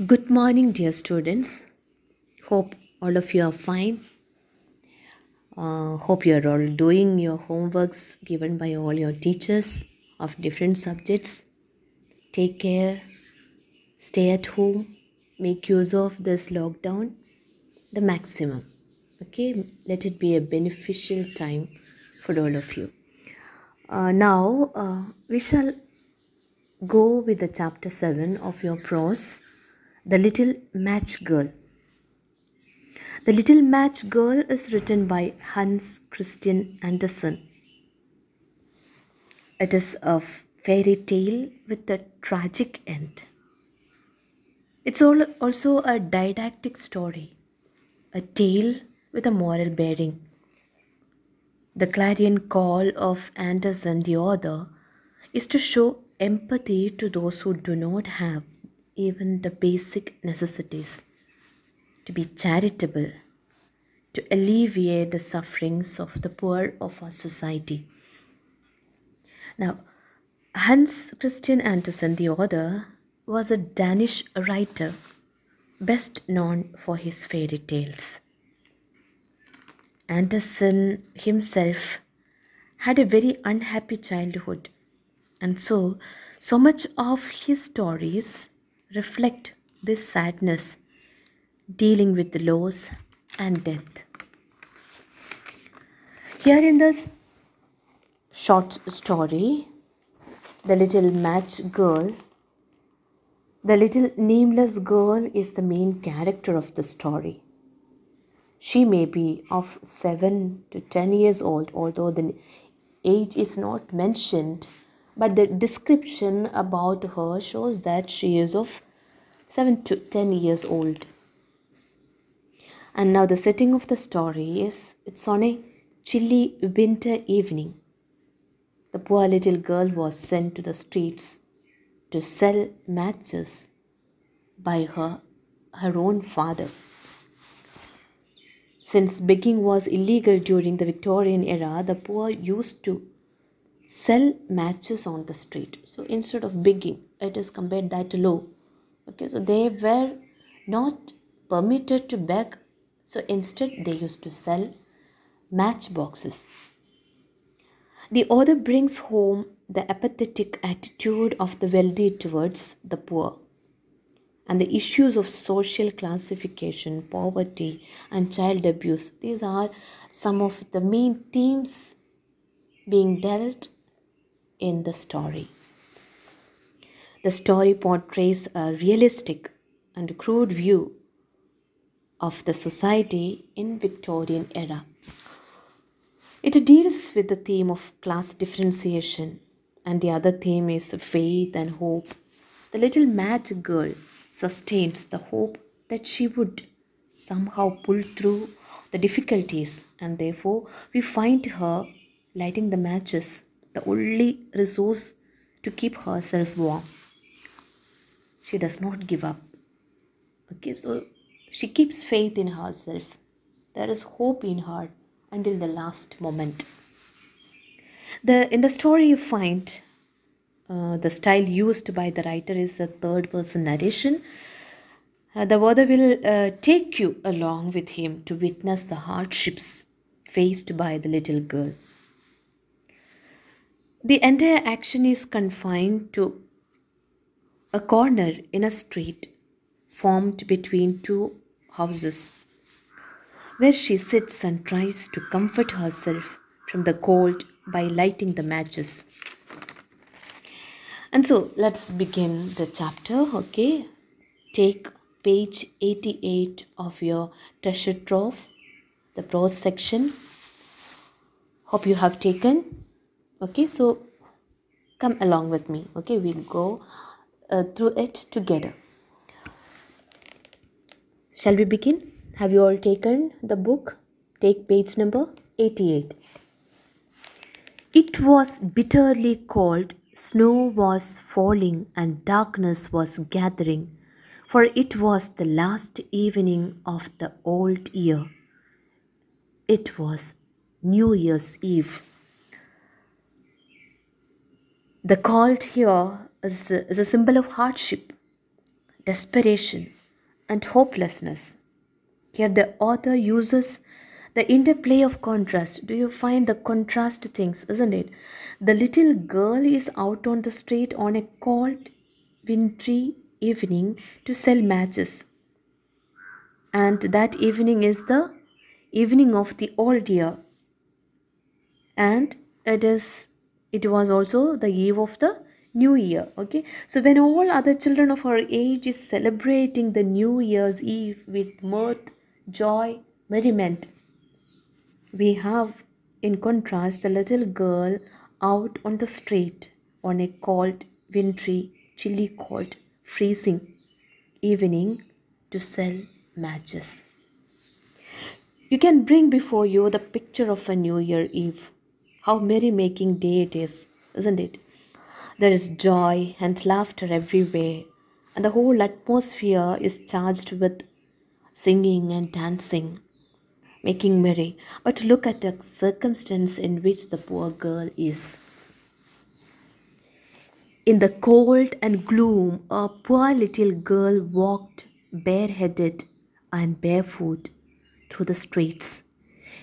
Good morning, dear students. Hope all of you are fine. Hope you are all doing your homeworks given by all your teachers of different subjects. Take care, stay at home, make use of this lockdown the maximum. Okay, let it be a beneficial time for all of you. Now, we shall go with the chapter 7 of your prose, The Little Match Girl. The Little Match Girl is written by Hans Christian Andersen. It is a fairy tale with a tragic end. It's also a didactic story, a tale with a moral bearing. The clarion call of Andersen, the author, is to show empathy to those who do not have even the basic necessities, to be charitable, to alleviate the sufferings of the poor of our society. Now, Hans Christian Andersen, the author, was a Danish writer best known for his fairy tales. Andersen himself had a very unhappy childhood, and so much of his stories reflect this sadness, dealing with the loss and death. Here in this short story, The Little Match Girl, the little nameless girl is the main character of the story. She may be of 7 to 10 years old, although the age is not mentioned, but the description about her shows that she is of 7 to 10 years old. And now the setting of the story is, it's on a chilly winter evening. The poor little girl was sent to the streets to sell matches by her own father. Since begging was illegal during the Victorian era, the poor used to sell matches on the street. So instead of begging, it is compared that to law. Okay, so they were not permitted to beg. So instead, they used to sell matchboxes. The author brings home the apathetic attitude of the wealthy towards the poor and the issues of social classification, poverty, and child abuse. These are some of the main themes being dealt in the story. The story portrays a realistic and crude view of the society in Victorian era. It deals with the theme of class differentiation, and the other theme is faith and hope. The little match girl sustains the hope that she would somehow pull through the difficulties, and therefore we find her lighting the matches, the only resource to keep herself warm. She does not give up. Okay, so she keeps faith in herself. There is hope in her until the last moment. In the story you find the style used by the writer is a third person narration. The author will take you along with him to witness the hardships faced by the little girl. The entire action is confined to a corner in a street formed between two houses, where she sits and tries to comfort herself from the cold by lighting the matches. And so let's begin the chapter, okay? Take page 88 of your treasure trove, the prose section. Hope you have taken. Okay, so come along with me, okay? We'll go through it together. Shall we begin? Have you all taken the book? Take page number 88. It was bitterly cold, snow was falling and darkness was gathering, for it was the last evening of the old year. It was New Year's Eve. The cold here is a symbol of hardship. desperation, and hopelessness. Here, the author uses the interplay of contrast. Do you find the contrast things, isn't it? The little girl is out on the street on a cold, wintry evening to sell matches, and that evening is the evening of the old year, and it was also the eve of the new year. Okay, so when all other children of her age is celebrating the new year's eve with mirth, joy, merriment, we have in contrast the little girl out on the street on a cold, wintry, chilly cold, freezing evening to sell matches. You can bring before you the picture of a New Year Eve. How merry-making day it is, isn't it? There is joy and laughter everywhere, and the whole atmosphere is charged with singing and dancing, making merry. But look at the circumstance in which the poor girl is. In the cold and gloom, a poor little girl walked bareheaded and barefoot through the streets.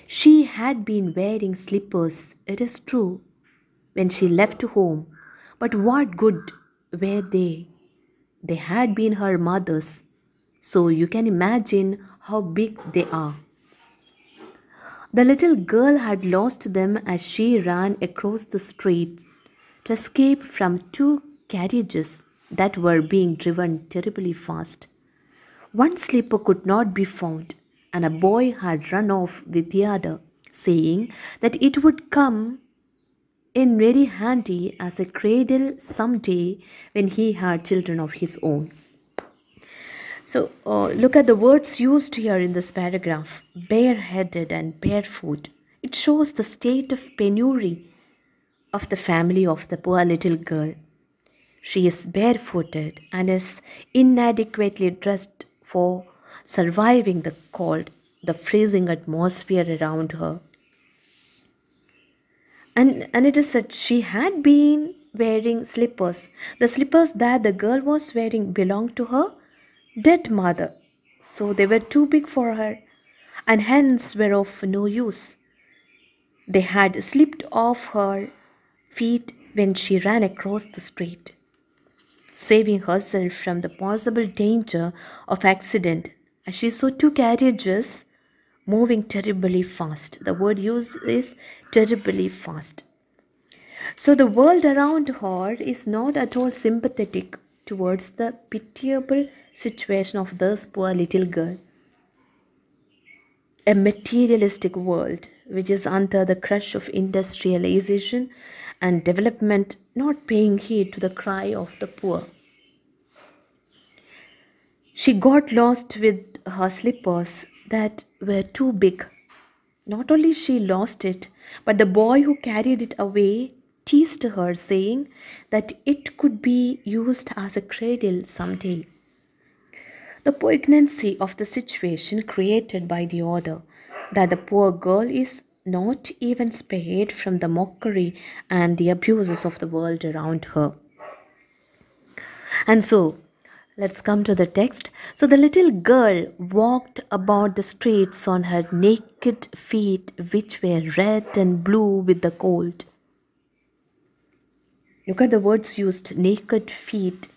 She had been wearing slippers, it is true, when she left home, but what good were they? They had been her mother's, so you can imagine how big they are. The little girl had lost them as she ran across the street to escape from two carriages that were being driven terribly fast. One slipper could not be found, and a boy had run off with the other, saying that it would come in very handy as a cradle some day when he had children of his own. So, look at the words used here in this paragraph: bareheaded and barefoot. It shows the state of penury of the family of the poor little girl. She is barefooted and is inadequately dressed for surviving the cold, the freezing atmosphere around her. And it is said she had been wearing slippers. The slippers that the girl was wearing belonged to her dead mother. So they were too big for her and hence were of no use. They had slipped off her feet when she ran across the street, saving herself from the possible danger of accident as she saw two carriages moving terribly fast. The word used is terribly fast. So the world around her is not at all sympathetic towards the pitiable situation of this poor little girl. A materialistic world which is under the crush of industrialization and development, not paying heed to the cry of the poor. She got lost with her slippers that were too big. Not only she lost it, but the boy who carried it away teased her, saying that it could be used as a cradle someday. The poignancy of the situation created by the author, that the poor girl is not even spared from the mockery and the abuses of the world around her. And so, let's come to the text. So the little girl walked about the streets on her naked feet, which were red and blue with the cold. Look at the words used: naked feet,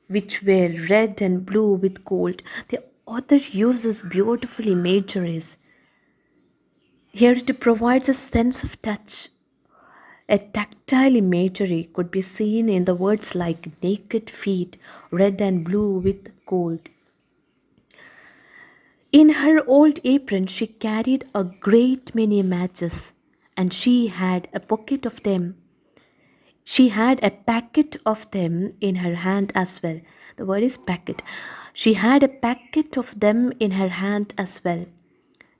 which were red and blue with cold. The author uses beautiful imageries. Here it provides a sense of touch. A tactile imagery could be seen in the words like naked feet, red and blue with cold. In her old apron, she carried a great many matches, and she had a pocket of them. She had a packet of them in her hand as well. The word is packet. She had a packet of them in her hand as well.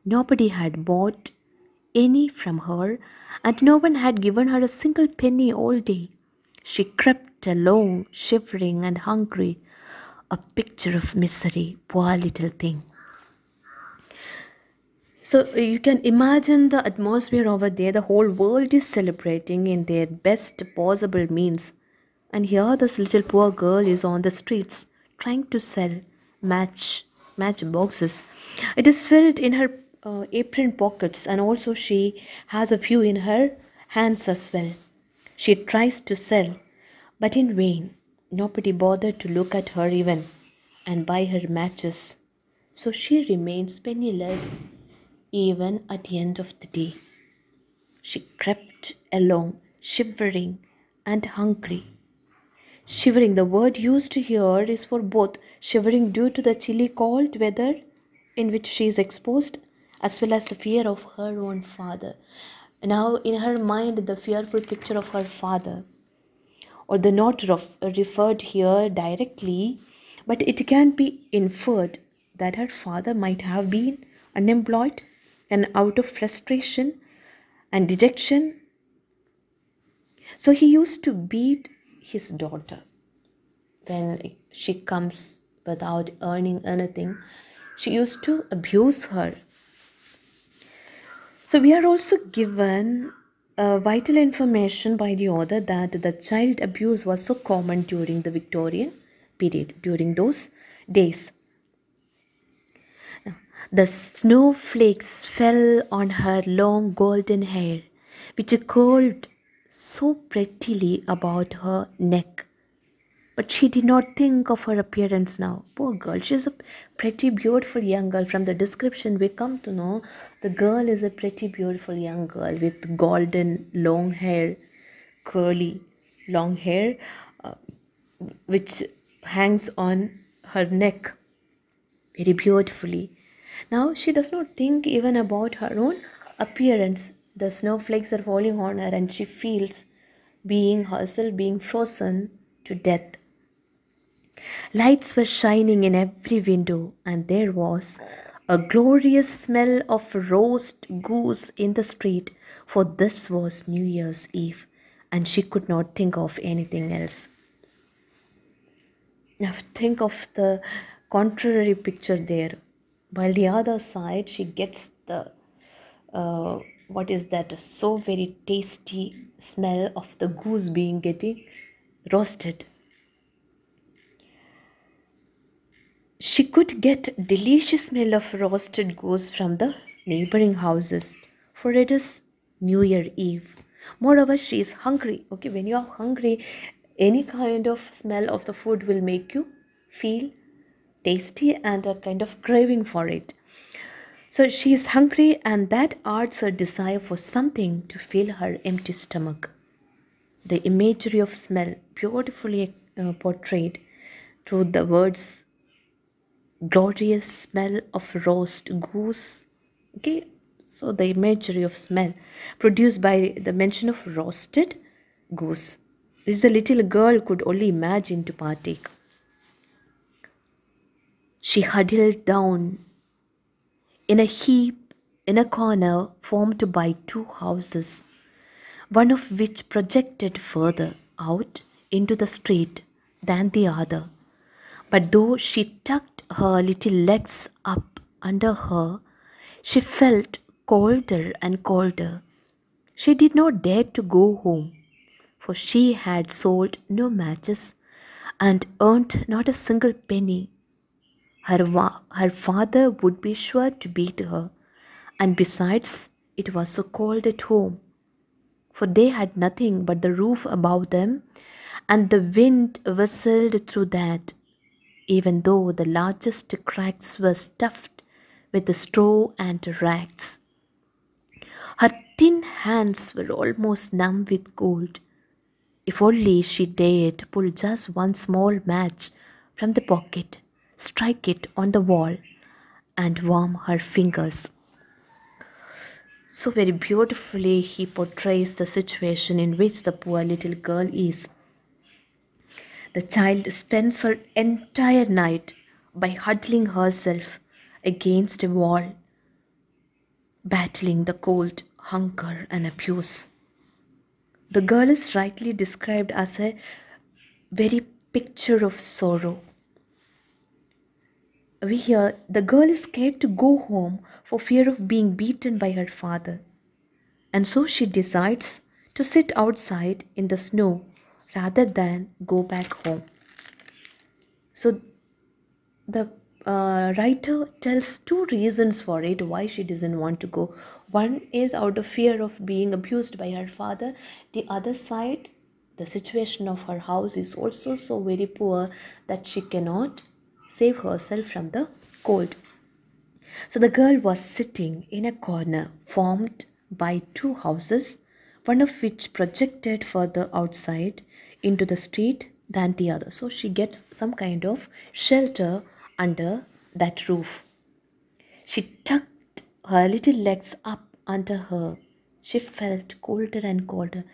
Nobody had bought any from her, and no one had given her a single penny all day. She crept along, shivering and hungry, a picture of misery, poor little thing. So you can imagine the atmosphere over there. The whole world is celebrating in their best possible means. And here this little poor girl is on the streets trying to sell match boxes. It is filled in her apron pockets, and also she has a few in her hands as well. She tries to sell, but in vain. Nobody bothered to look at her even and buy her matches. So she remains penniless even at the end of the day. She crept along, shivering and hungry. Shivering, the word used here is for both shivering due to the chilly cold weather in which she is exposed, as well as the fear of her own father. Now, in her mind, the fearful picture of her father, or the not referred here directly, but it can be inferred that her father might have been unemployed and out of frustration and dejection. So he used to beat his daughter when she comes without earning anything. She used to abuse her. So we are also given vital information by the author that the child abuse was so common during the Victorian period, during those days. The snowflakes fell on her long golden hair, which curled so prettily about her neck. But she did not think of her appearance now. Poor girl, she is a pretty beautiful young girl. From the description, we come to know the girl is a pretty beautiful young girl with golden long hair, curly long hair, uh, which hangs on her neck very beautifully. Now she does not think even about her own appearance. The snowflakes are falling on her, and she feels being herself being frozen to death. Lights were shining in every window, and there was a glorious smell of roast goose in the street, for this was New Year's Eve, and she could not think of anything else. Now think of the contrary picture there. While the other side, she gets the what is that? So very tasty smell of the goose being getting roasted. She could get delicious smell of roasted goose from the neighboring houses, for it is New Year Eve. Moreover, she is hungry. Okay, when you are hungry, any kind of smell of the food will make you feel tasty and a kind of craving for it. So she is hungry, and that adds her desire for something to fill her empty stomach. The imagery of smell, beautifully portrayed through the words glorious smell of roast goose. Okay, so the imagery of smell produced by the mention of roasted goose, which the little girl could only imagine to partake. She huddled down in a heap in a corner formed by two houses, one of which projected further out into the street than the other. But though she tucked her little legs up under her, she felt colder and colder. She did not dare to go home, for she had sold no matches and earned not a single penny. Her father would be sure to beat her, and besides, it was so cold at home, for they had nothing but the roof above them, and the wind whistled through that, even though the largest cracks were stuffed with straw and rags. Her thin hands were almost numb with cold. If only she dared pull just one small match from the pocket, strike it on the wall, and warm her fingers. So very beautifully he portrays the situation in which the poor little girl is. The child spends her entire night by huddling herself against a wall, battling the cold, hunger, and abuse. The girl is rightly described as a very picture of sorrow. We hear the girl is scared to go home for fear of being beaten by her father, and so she decides to sit outside in the snow rather than go back home. So the writer tells two reasons for it why she doesn't want to go. One is out of fear of being abused by her father. The other side, the situation of her house is also so very poor that she cannot save herself from the cold. So the girl was sitting in a corner formed by two houses, one of which projected further outside into the street than the other. So she gets some kind of shelter under that roof. She tucked her little legs up under her. She felt colder and colder.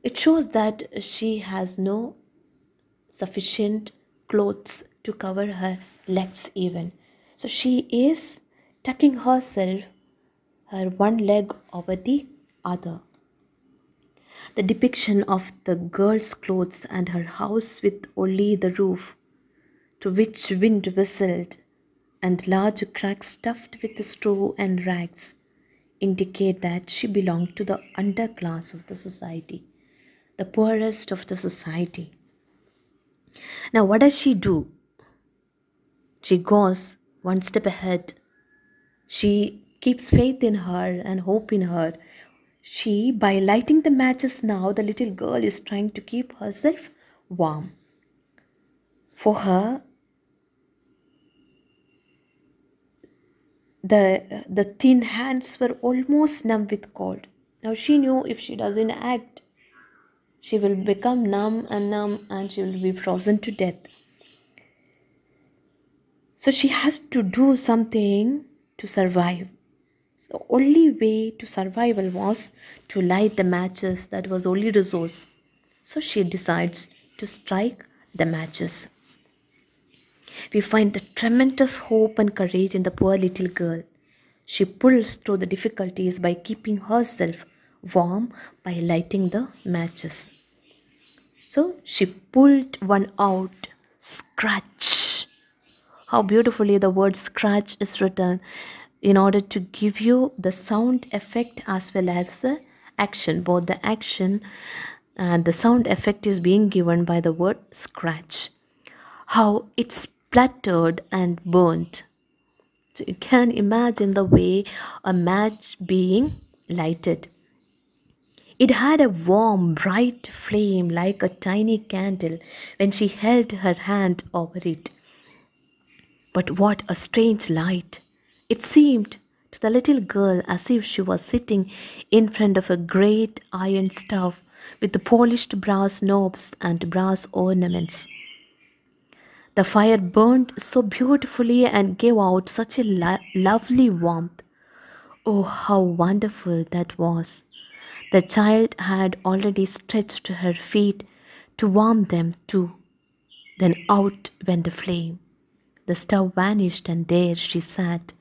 It shows that she has no sufficient clothes to cover her legs even. So she is tucking herself, her one leg over the other. The depiction of the girl's clothes and her house with only the roof to which wind whistled and large cracks stuffed with straw and rags indicate that she belonged to the underclass of the society, the poorest of the society. Now, what does she do? She goes one step ahead. She keeps faith in her and hope in her. By lighting the matches now, the little girl is trying to keep herself warm. For her, the thin hands were almost numb with cold. Now she knew if she doesn't act, she will become numb and she will be frozen to death. So she has to do something to survive. The only way to survival was to light the matches. That was only resource. So she decides to strike the matches. We find the tremendous hope and courage in the poor little girl. She pulls through the difficulties by keeping herself warm by lighting the matches. So she pulled one out, scratch. How beautifully the word scratch is written in order to give you the sound effect as well as the action. Both the action and the sound effect is being given by the word scratch. How it splattered and burnt. So you can imagine the way a match being lighted. It had a warm, bright flame like a tiny candle when she held her hand over it. But what a strange light! It seemed to the little girl as if she was sitting in front of a great iron stove with the polished brass knobs and brass ornaments. The fire burned so beautifully and gave out such a lovely warmth. Oh, how wonderful that was! The child had already stretched her feet to warm them too. Then out went the flame. The stove vanished, and there she sat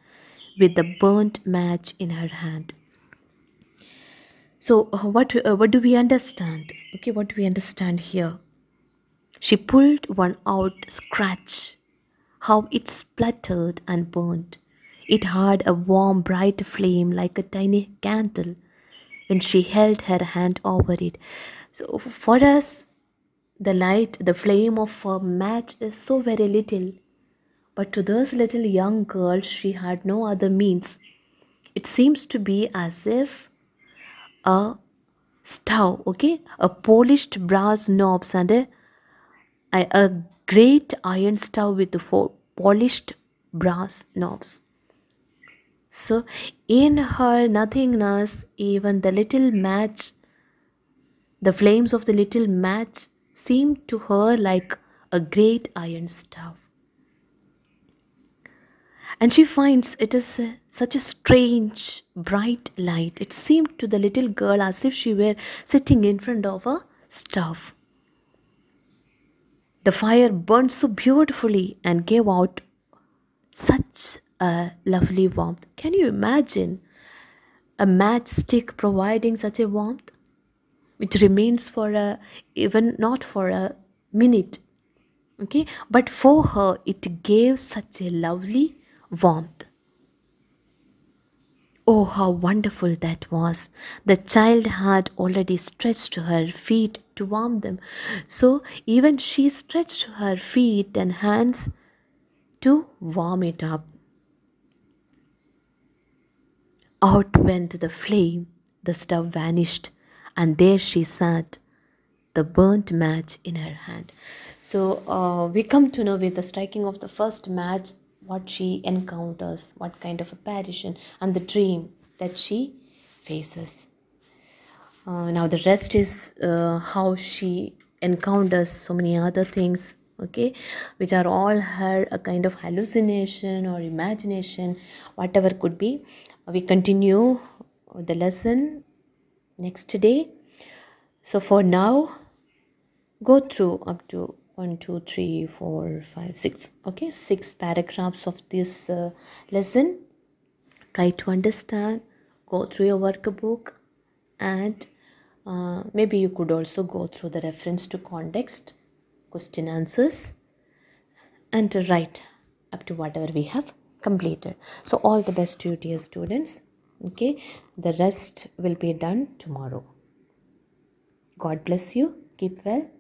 with the burnt match in her hand. So, what do we understand? Okay, what do we understand here? She pulled one out, scratch. How it spluttered and burnt. It had a warm, bright flame like a tiny candle when she held her hand over it. So, for us, the light, the flame of a match is so very little. But to this little young girl, she had no other means. It seems to be as if a stove, okay, a polished brass knobs and a great iron stove with the four polished brass knobs. So, in her nothingness, even the little match, the flames of the little match seemed to her like a great iron stove. And she finds it is such a strange, bright light. It seemed to the little girl as if she were sitting in front of a stove. The fire burned so beautifully and gave out such a lovely warmth. Can you imagine a matchstick providing such a warmth? Which remains for even not for a minute. Okay, but for her it gave such a lovely warmth. Oh, how wonderful that was. The child had already stretched her feet to warm them. So even she stretched her feet and hands to warm it up. Out went the flame, the stove vanished, and there she sat, the burnt match in her hand. So we come to know with the striking of the first match what she encounters, what kind of apparition, and the dream that she faces. Now the rest is how she encounters so many other things, okay, which are all her a kind of hallucination or imagination, whatever could be. We continue the lesson next day. So for now, go through up to 1 2 3 4 5 6, okay, 6 paragraphs of this lesson. Try to understand, go through your workbook, and maybe you could also go through the reference to context, question answers, and write up to whatever we have completed. So all the best to you, dear students. Okay, the rest will be done tomorrow. God bless you. Keep well.